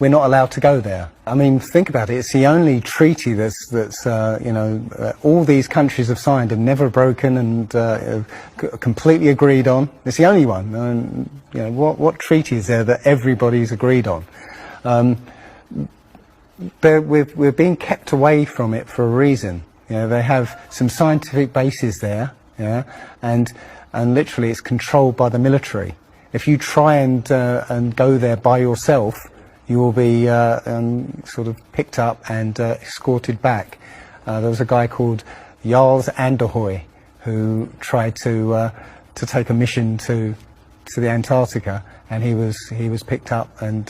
we're not allowed to go there. I mean, think about it. It's the only treaty that's all these countries have signed and never broken and completely agreed on. It's the only one. And, what treaty is there that everybody's agreed on? We're being kept away from it for a reason. They have some scientific bases there, and literally it's controlled by the military. If you try and go there by yourself, you will be sort of picked up and escorted back. There was a guy called Jarls Anderhoy who tried to take a mission to the Antarctica, and he was picked up and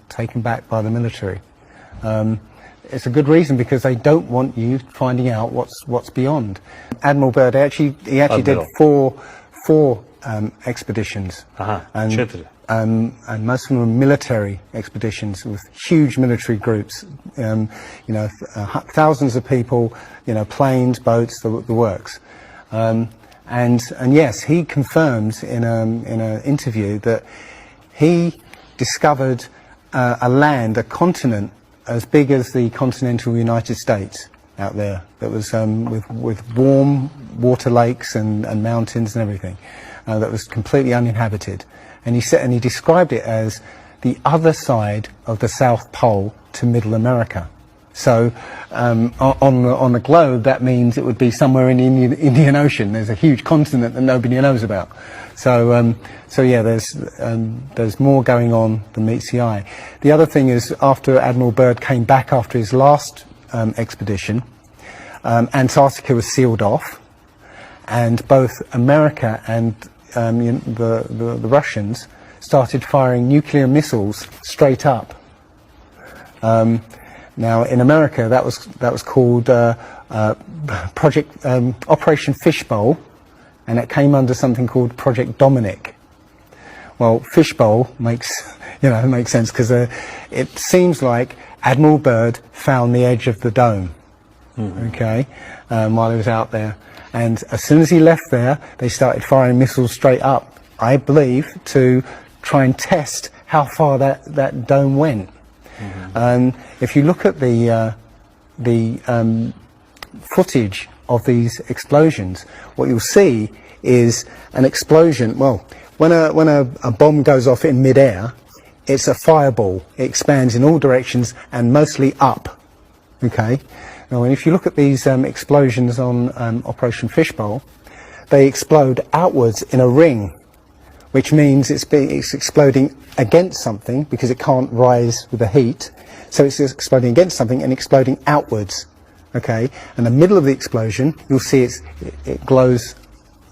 taken back by the military. It's a good reason, because they don't want you finding out what's beyond. Admiral Byrd he actually did four expeditions, and most of them were military expeditions with huge military groups. Thousands of people, planes, boats, the works. And yes, he confirms in an interview that he discovered a continent as big as the continental United States out there, that was with warm water lakes and mountains and everything, that was completely uninhabited. And he described it as the other side of the South Pole to Middle America. So on the globe, that means it would be somewhere in the Indian Ocean. There's a huge continent that nobody knows about. So yeah, there's more going on than meets the eye. The other thing is, after Admiral Byrd came back after his last expedition, Antarctica was sealed off, and both America and the Russians started firing nuclear missiles straight up. Now, in America, that was called Operation Fishbowl, and it came under something called Project Dominic. Well, Fishbowl makes sense, because it seems like Admiral Byrd found the edge of the dome, okay, while he was out there. And as soon as he left there, they started firing missiles straight up, I believe, to try and test how far that dome went. If you look at the footage of these explosions, what you'll see is an explosion. Well, when a bomb goes off in mid-air, it's a fireball. It expands in all directions and mostly up. Okay. Now, if you look at these explosions on Operation Fishbowl, they explode outwards in a ring, which means it's exploding against something, because it can't rise with the heat. So it's exploding against something and exploding outwards. Okay, and the middle of the explosion, you'll see it glows,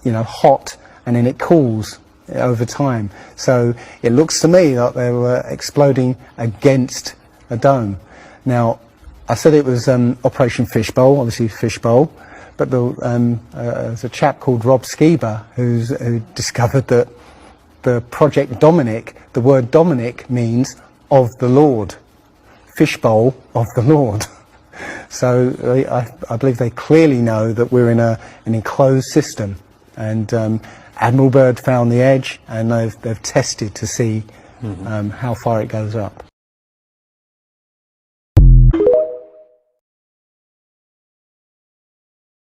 hot, and then it cools over time. So it looks to me like they were exploding against a dome. Now, I said it was Operation Fishbowl, obviously Fishbowl, but there's a chap called Rob Skiba who discovered that the Project Dominic, the word Dominic means of the Lord, Fishbowl of the Lord. So I believe they clearly know that we're in an enclosed system, and Admiral Byrd found the edge, and they've tested to see how far it goes up.